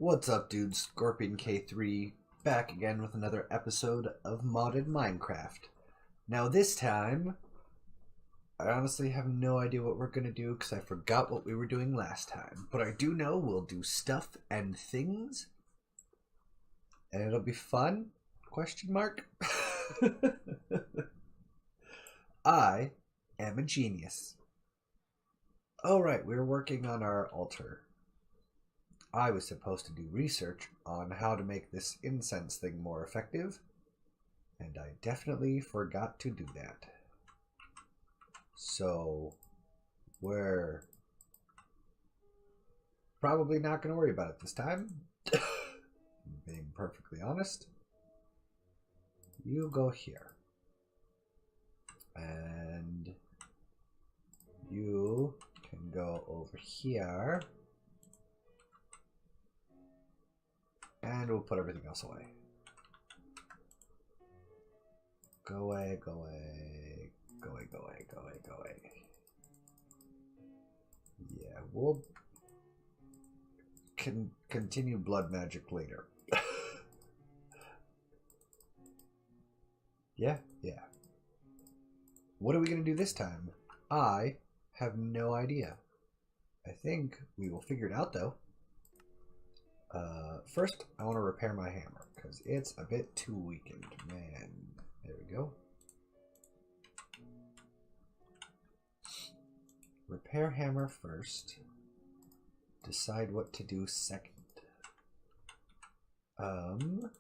What's up, dudes? Scorpion K3 back again with another episode of Modded Minecraft. Now, this time, I honestly have no idea what we're gonna do because I forgot what we were doing last time. But I do know we'll do stuff and things, and it'll be fun? Question mark? I am a genius. Oh, right, we're working on our altar. I was supposed to do research on how to make this incense thing more effective, and I definitely forgot to do that. So, we're probably not going to worry about it this time. Being perfectly honest. You go here. And you can go over here. And we'll put everything else away. Go away, go away, go away, go away, go away, go away. Yeah, we'll continue blood magic later. Yeah. What are we going to do this time? I have no idea. I think we will figure it out, though. First, I want to repair my hammer, because it's a bit too weakened. Man, there we go. Repair hammer first. Decide what to do second. Do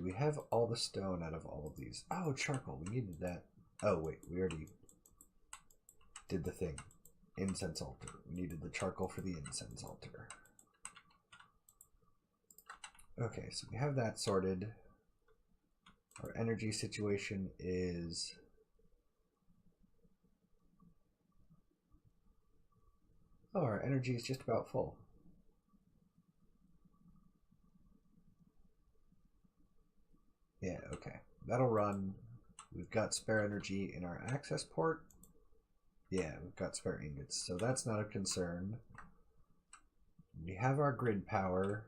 we have all the stone out of all of these? Oh, charcoal. We needed that. Oh, wait. We already did the thing. Incense altar. We needed the charcoal for the incense altar. Okay, so we have that sorted. Our energy situation is... Oh, our energy is just about full. Yeah, okay. That'll run. We've got spare energy in our access port. Yeah, we've got spare ingots, so that's not a concern. We have our grid power.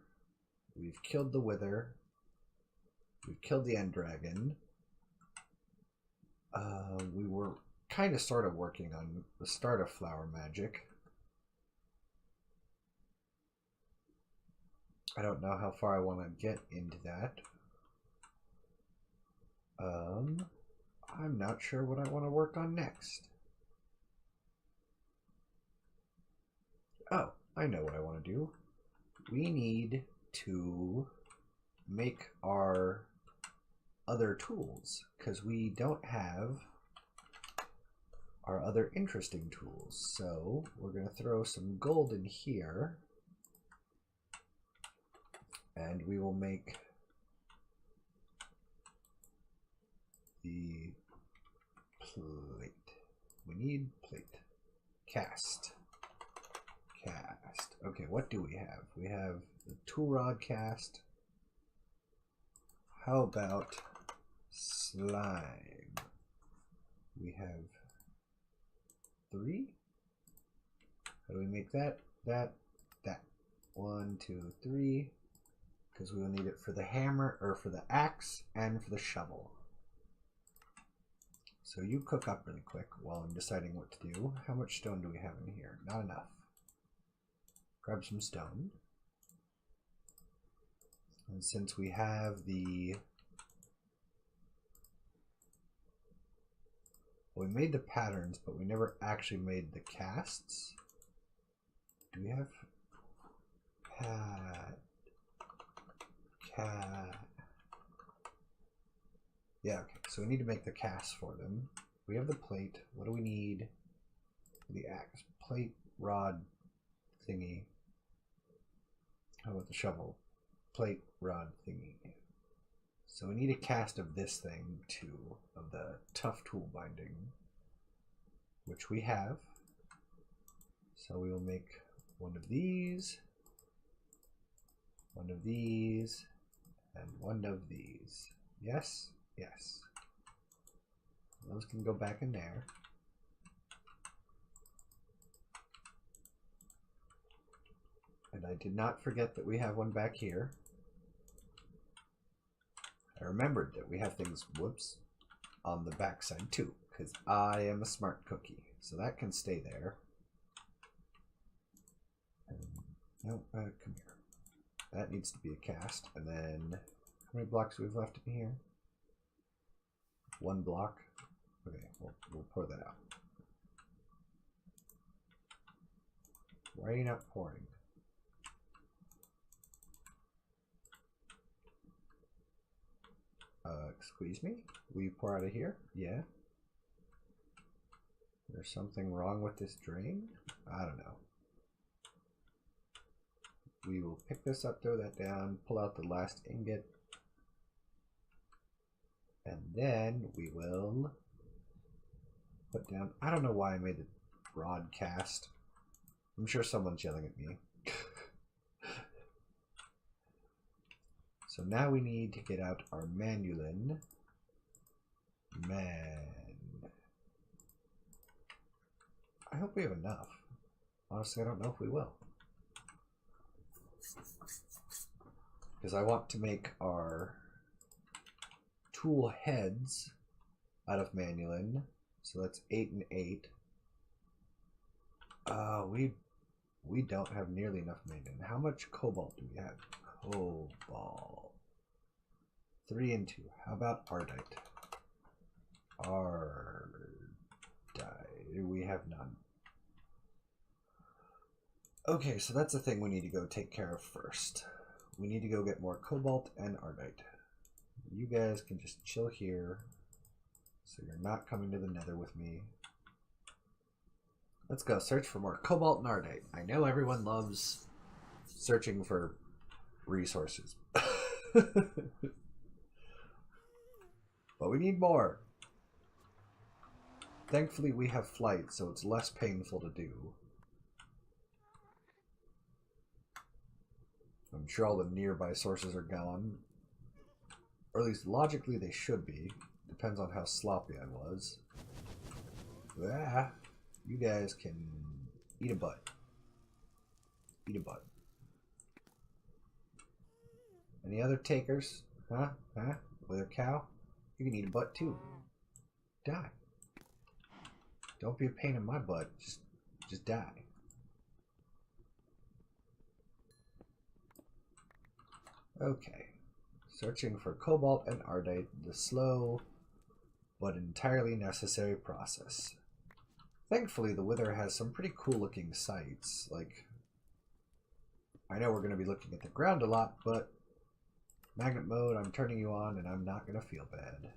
We've killed the wither. We've killed the end dragon. We were kind of sort of working on the start of flower magic. I don't know how far I want to get into that. I'm not sure what I want to work on next. Oh, I know what I want to do. We need to make our other tools, because we don't have our other interesting tools. So we're going to throw some gold in here, and we will make the plate. We need plate. Cast. Okay, what do we have? We have the tool rod cast. How about slime? We have 3. How do we make that? That. 1, 2, 3. Because we will need it for the hammer, or for the axe, and for the shovel. So you cook up really quick while I'm deciding what to do. How much stone do we have in here? Not enough. Grab some stone. And since we have the... Well, we made the patterns, but we never actually made the casts. Do we have... Yeah, okay. So we need to make the casts for them. We have the plate. What do we need for the axe? Plate, rod, thingy. How about the shovel? Plate, rod, thingy. So we need a cast of this thing too, of the tough tool binding, which we have. So we will make one of these, and one of these. Yes? Yes. Those can go back in there. And I did not forget that we have one back here. I remembered that we have things, whoops, on the backside too, because I am a smart cookie. So that can stay there. No, come here. That needs to be a cast. And then, how many blocks do we have left in here? 1 block. Okay, we'll pour that out. Why are you not pouring? Excuse me? Will you pour out of here? Yeah. There's something wrong with this drain? I don't know. We will pick this up, throw that down, pull out the last ingot. And then we will put down, I don't know why I made the broadcast. I'm sure someone's yelling at me. So now we need to get out our manulin. I hope we have enough. Honestly, I don't know if we will. Because I want to make our tool heads out of manulin. So that's 8 and 8. We don't have nearly enough manulin. How much cobalt do we have? Cobalt. 3 and 2. How about ardite? We have none. Okay, so that's the thing we need to go take care of first. We need to go get more cobalt and ardite. You guys can just chill here, so you're not coming to the nether with me. Let's go search for more cobalt and ardite. I know everyone loves searching for resources. But we need more. Thankfully we have flight, so it's less painful to do. I'm sure all the nearby sources are gone. Or at least logically they should be. Depends on how sloppy I was. Ah, you guys can eat a butt. Eat a butt. Any other takers? Huh? Huh? With a cow? You can eat a butt too. Die. Don't be a pain in my butt. Just die. Okay. Searching for cobalt and ardite, the slow but entirely necessary process. Thankfully, the Wither has some pretty cool looking sites. Like, I know we're going to be looking at the ground a lot, but magnet mode, I'm turning you on and I'm not going to feel bad.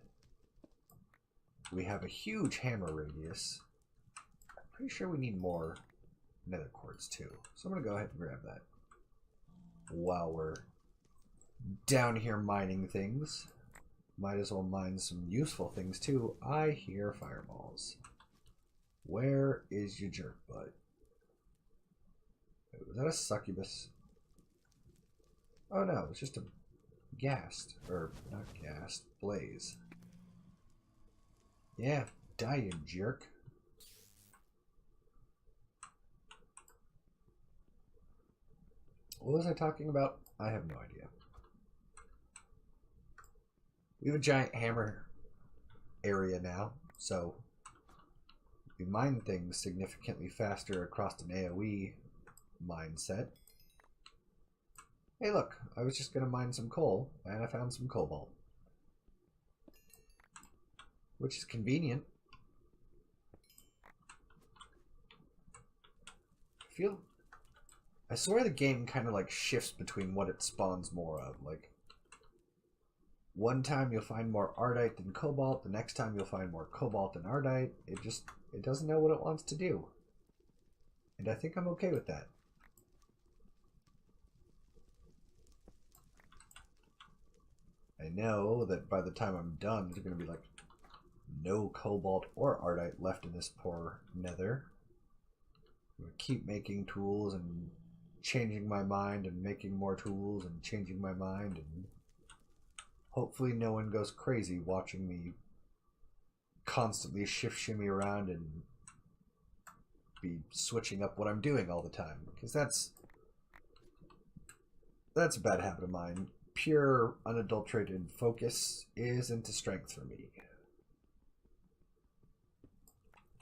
We have a huge hammer radius. I'm pretty sure we need more nether quartz too. So I'm going to go ahead and grab that while we're down here mining things. Might as well mine some useful things too. I hear fireballs. Where is your jerk butt? Was that a succubus? Oh no, it's just a ghast. Or not ghast, blaze. Yeah, die, you jerk. What was I talking about? I have no idea. We have a giant hammer area now, so we mine things significantly faster across an AoE mindset. Hey look, I was just going to mine some coal, and I found some cobalt. Which is convenient. I swear the game kind of like shifts between what it spawns more of. Like, one time you'll find more ardite than cobalt, the next time you'll find more cobalt than ardite. It doesn't know what it wants to do. And I think I'm okay with that. I know that by the time I'm done, there's going to be like no cobalt or ardite left in this poor nether. I'm going to keep making tools and changing my mind and making more tools and changing my mind, and hopefully no one goes crazy watching me constantly shimmy around and be switching up what I'm doing all the time, because that's That's a bad habit of mine. Pure, unadulterated focus isn't a strength for me.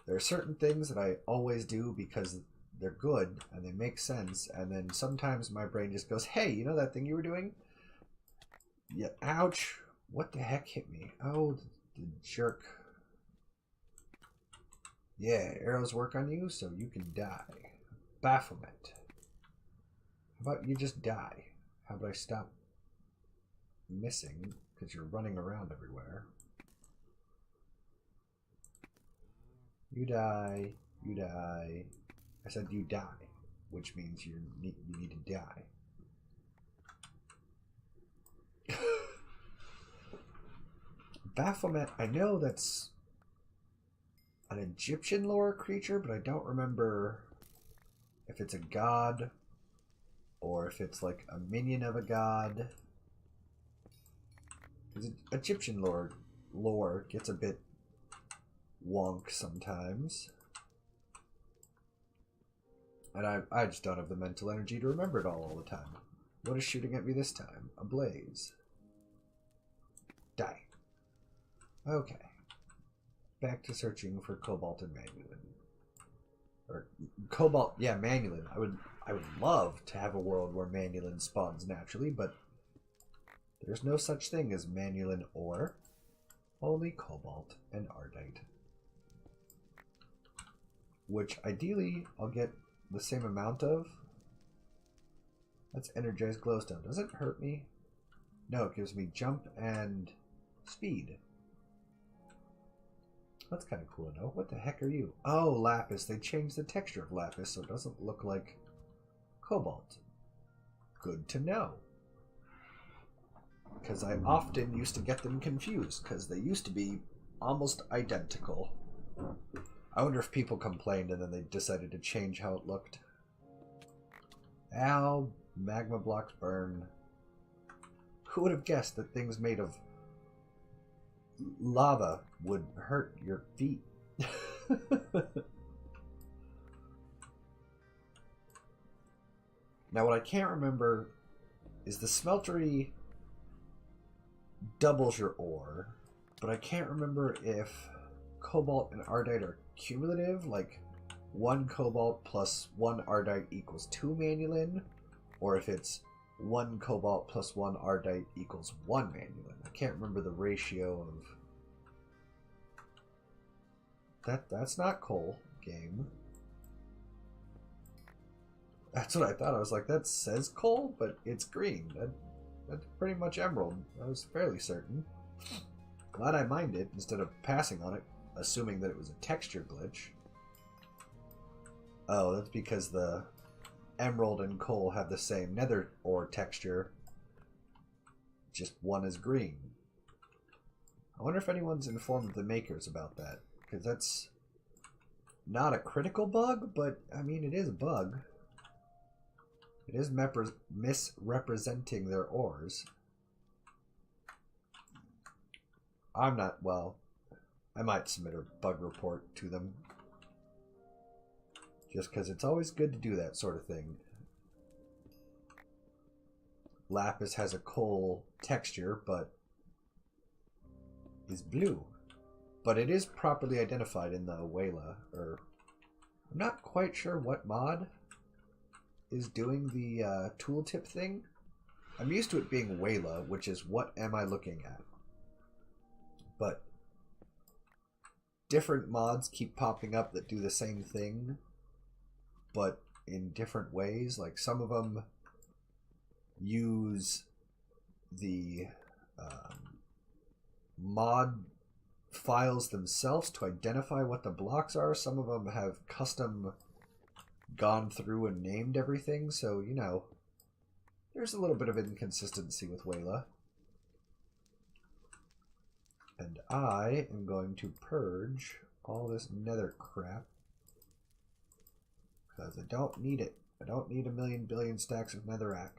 There are certain things that I always do because they're good and they make sense, and then sometimes my brain just goes, hey, you know that thing you were doing? Yeah, ouch. What the heck hit me? Oh, the jerk. Yeah, arrows work on you, so you can die. Bafflement. How about you just die? How about I stop missing because you're running around everywhere? You die. You die. I said you die, which means you need to die. Baphomet, I know that's an Egyptian lore creature, but I don't remember if it's a god or if it's like a minion of a god. Because Egyptian lore gets a bit wonk sometimes. And I just don't have the mental energy to remember it all the time. What is shooting at me this time? A blaze. Die. Okay. Back to searching for Cobalt and Manulin. Or Cobalt, yeah, Manulin. I would love to have a world where Manulin spawns naturally, but there's no such thing as Manulin ore. Only Cobalt and Ardite. Which ideally I'll get the same amount of. That's energized glowstone. Does it hurt me? No, it gives me jump and speed. That's kind of cool to know. What the heck are you? Oh, lapis. They changed the texture of lapis so it doesn't look like cobalt. Good to know. Because I often used to get them confused because they used to be almost identical. I wonder if people complained and then they decided to change how it looked. Ow, magma blocks burn. Who would have guessed that things made of lava would hurt your feet? Now what I can't remember is the smeltery doubles your ore, but I can't remember if cobalt and ardite are cumulative, like 1 cobalt plus 1 ardite equals 2 manulin, or if it's 1 cobalt plus 1 ardite equals 1 manulin. I can't remember the ratio of that. That's not coal, game. That's what I thought. I was like, that says coal, but it's green. That's pretty much emerald. I was fairly certain. Glad I mined it instead of passing on it, assuming that it was a texture glitch. Oh, that's because the emerald and coal have the same nether ore texture. Just one is green. I wonder if anyone's informed the makers about that. Because that's not a critical bug, but I mean, it is a bug. It is misrepresenting their ores. I'm not, well, I might submit a bug report to them. Just because it's always good to do that sort of thing. Lapis has a coal texture, but is blue. But it is properly identified in the Wayla, or I'm not quite sure what mod is doing the tooltip thing. I'm used to it being Wayla, which is what am I looking at. But different mods keep popping up that do the same thing, but in different ways. Like some of them use the mod files themselves to identify what the blocks are. Some of them have custom gone through and named everything, so you know there's a little bit of inconsistency with Wayla. And I am going to purge all this nether crap because I don't need it. I don't need a million billion stacks of netherrack.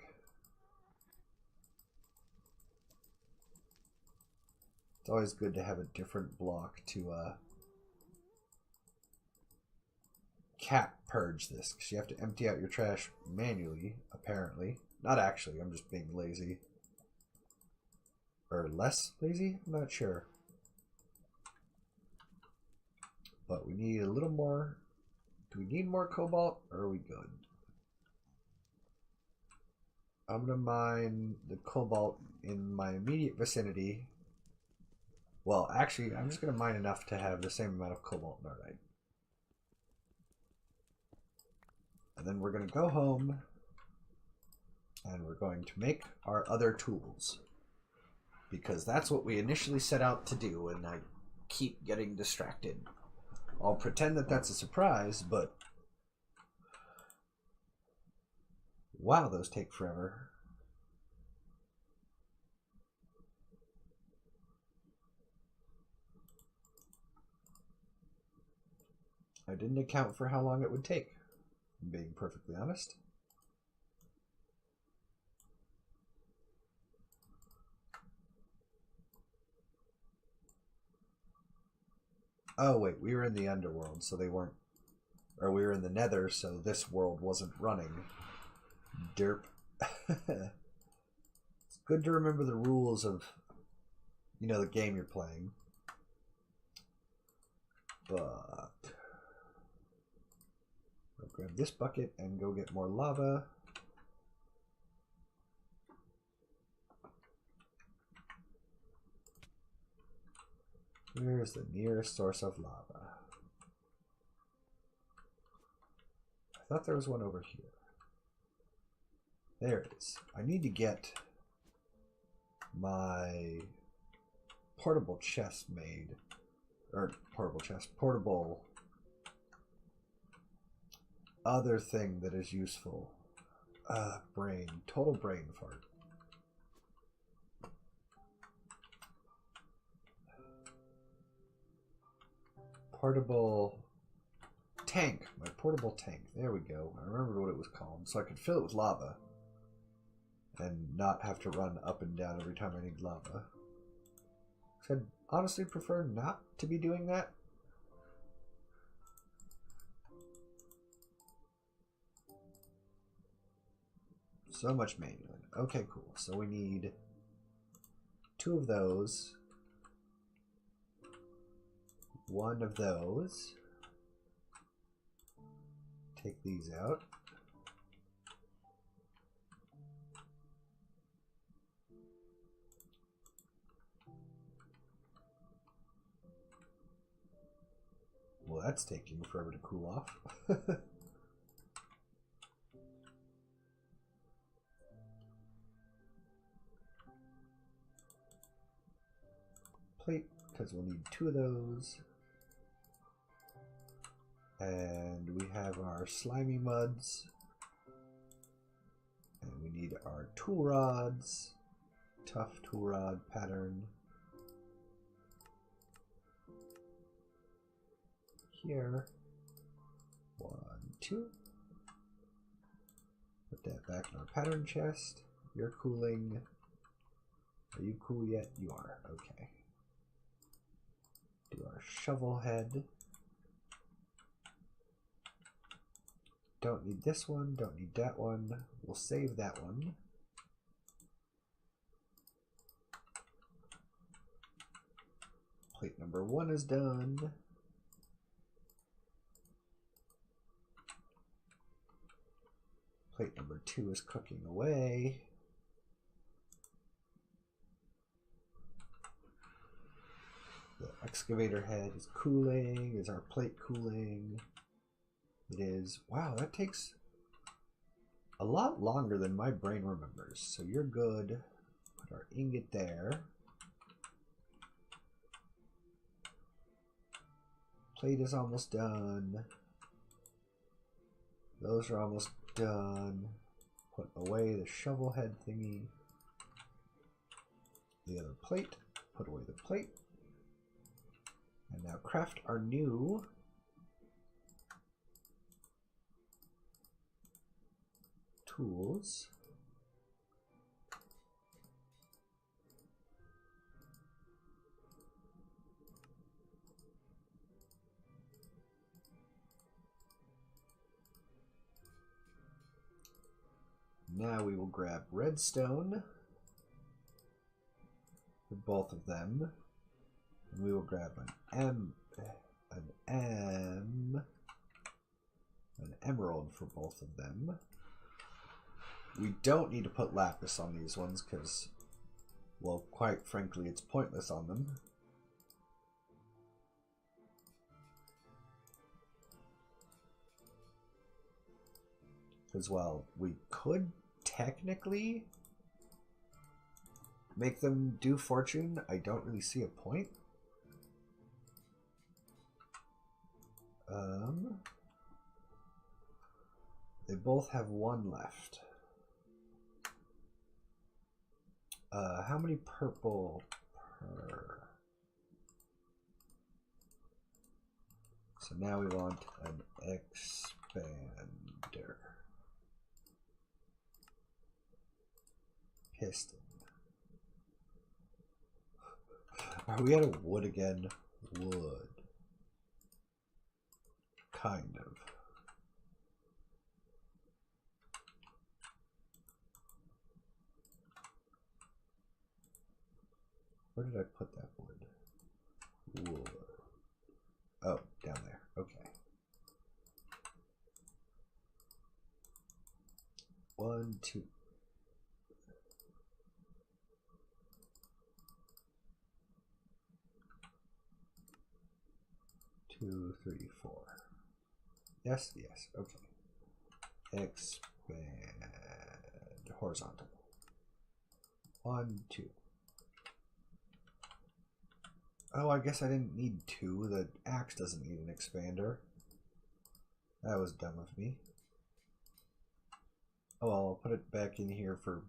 It's always good to have a different block to cap purge this, because you have to empty out your trash manually, apparently. Not actually, I'm just being lazy. Or less lazy? I'm not sure. But we need a little more. Do we need more cobalt or are we good? I'm gonna mine the cobalt in my immediate vicinity. Well, actually, I'm just gonna mine enough to have the same amount of cobalt and nardite. And then we're gonna go home and we're going to make our other tools. Because that's what we initially set out to do, and I keep getting distracted. I'll pretend that that's a surprise, but wow, those take forever. I didn't account for how long it would take, I'm being perfectly honest. Oh wait, we were in the underworld, so they weren't, or we were in the nether, so this world wasn't running. Derp. It's good to remember the rules of, you know, the game you're playing. But I'll grab this bucket and go get more lava. Where's the nearest source of lava? I thought there was one over here. There it is. I need to get my portable chest made. Or portable chest. Portable other thing that is useful. Brain. Total brain fart. Portable tank. My portable tank. There we go. I remembered what it was called. So I could fill it with lava. And not have to run up and down every time I need lava. I'd honestly prefer not to be doing that. So much manual. Okay, cool. So we need 2 of those. 1 of those. Take these out. Well, that's taking forever to cool off. Plate, because we'll need 2 of those. And we have our slimy muds. And we need our tool rods. Tough tool rod pattern. Here. 1, 2. Put that back in our pattern chest. You're cooling. Are you cool yet? You are. Okay. Do our shovel head. Don't need this one. Don't need that one. We'll save that one. Plate number 1 is done. Plate number 2 is cooking away. The excavator head is cooling. Is our plate cooling? It is. Wow, that takes a lot longer than my brain remembers. So you're good. Put our ingot there. Plate is almost done. Those are almost done. Put away the shovel head thingy. The other plate. Put away the plate. And now craft our new tools. now we will grab redstone for both of them. And we will grab an emerald for both of them. We don't need to put lapis on these ones because, well, quite frankly, it's pointless on them. As well, we could technically make them do fortune. I don't really see a point. They both have one left. How many purple per? So now we want an expander. Piston. Are we out of wood again? Wood. Kind of. Where did I put that wood? Wood. Oh, down there. Okay. 1, 2. 2, 3, 4. Yes, yes. Okay. Expand horizontal. 1, 2. Oh, I guess I didn't need 2. The axe doesn't need an expander. That was dumb of me. Oh, well, I'll put it back in here for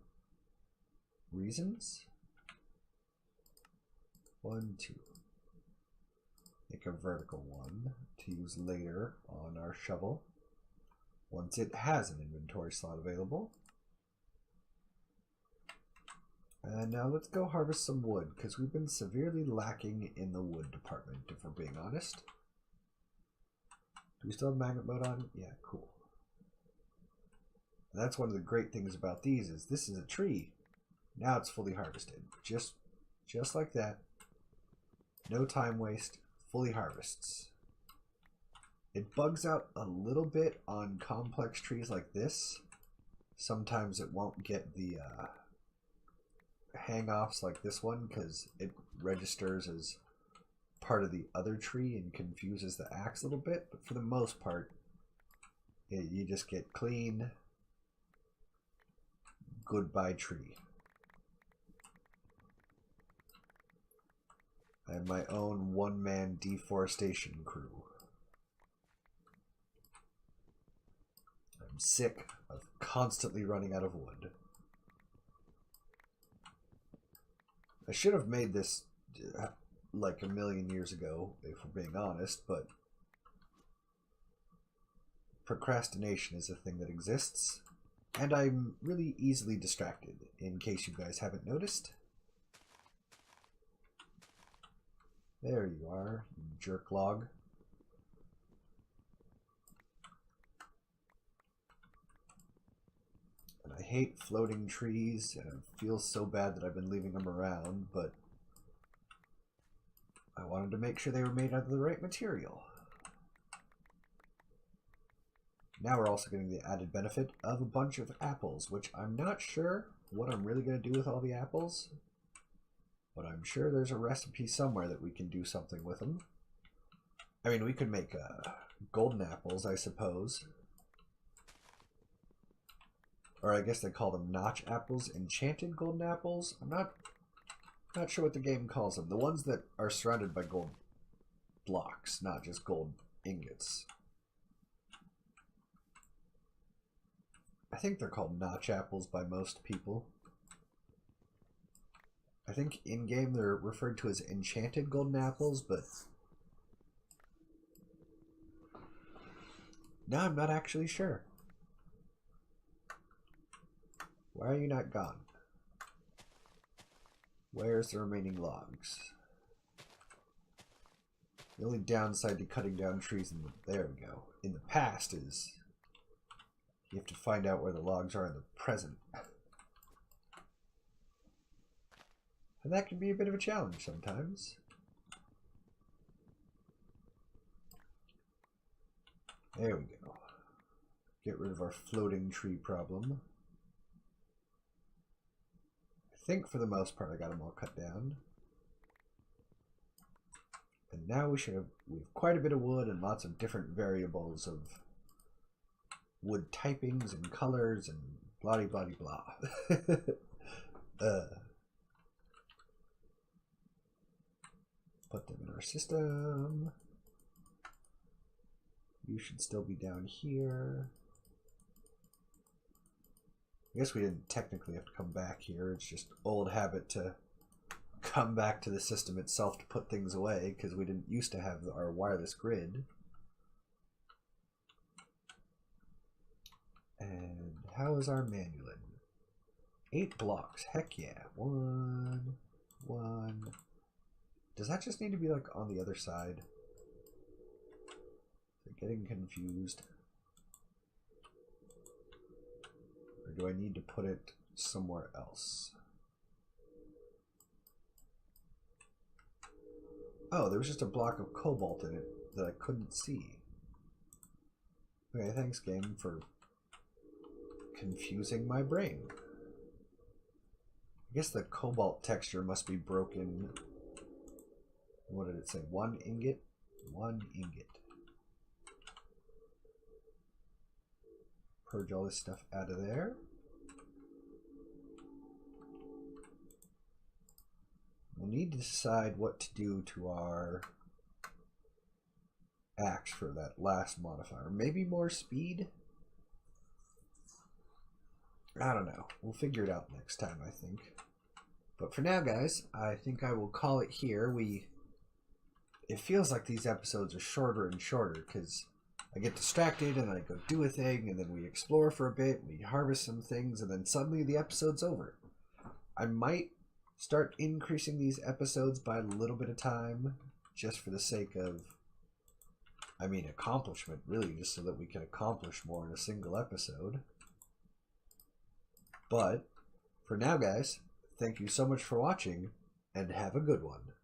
reasons. 1, 2. Make a vertical one to use later on our shovel once it has an inventory slot available. And now let's go harvest some wood, because we've been severely lacking in the wood department, if we're being honest. Do we still have magnet mode on? Yeah, cool. And that's one of the great things about these is this is a tree. Now it's fully harvested. Just like that. No time waste. Fully harvests. It bugs out a little bit on complex trees like this. Sometimes it won't get the hang-offs like this one because it registers as part of the other tree and confuses the axe a little bit, but for the most part you just get clean goodbye tree. I have my own one-man deforestation crew. I'm sick of constantly running out of wood. I should have made this like a million years ago, if we're being honest, but procrastination is a thing that exists, and I'm really easily distracted, in case you guys haven't noticed. There you are, you jerk log. And I hate floating trees, and it feels so bad that I've been leaving them around, but I wanted to make sure they were made out of the right material. Now we're also getting the added benefit of a bunch of apples, which I'm not sure what I'm really going to do with all the apples, but I'm sure there's a recipe somewhere that we can do something with them. I mean, we could make golden apples, I suppose. Or I guess they call them notch apples, enchanted golden apples. I'm not sure what the game calls them. The ones that are surrounded by gold blocks, not just gold ingots. I think they're called notch apples by most people. I think in-game they're referred to as enchanted golden apples, but no, I'm not actually sure. Why are you not gone? Where's the remaining logs? The only downside to cutting down trees in the, there we go, in the past is You have to find out where the logs are in the present. And that can be a bit of a challenge sometimes. There we go. Get rid of our floating tree problem. I think for the most part I got them all cut down. And now we have quite a bit of wood and lots of different variables of wood typings and colors and blah blah blah. Put them in our system. You should still be down here. I guess we didn't technically have to come back here. It's just old habit to come back to the system itself to put things away because we didn't used to have our wireless grid. And how is our manulin? 8 blocks. Heck yeah. 1, 1. Does that just need to be like on the other side? I'm getting confused. Or do I need to put it somewhere else? Oh, there was just a block of cobalt in it that I couldn't see. Okay, thanks game for confusing my brain. I guess the cobalt texture must be broken. What did it say? 1 ingot? 1 ingot. Purge all this stuff out of there. We'll need to decide what to do to our axe for that last modifier. Maybe more speed? I don't know. We'll figure it out next time, I think. But for now, guys, I think I will call it here. It feels like these episodes are shorter and shorter because I get distracted and I go do a thing and then we explore for a bit, we harvest some things, and then suddenly the episode's over. I might start increasing these episodes by a little bit of time just for the sake of, I mean, accomplishment, really, just so that we can accomplish more in a single episode. But for now, guys, thank you so much for watching and have a good one.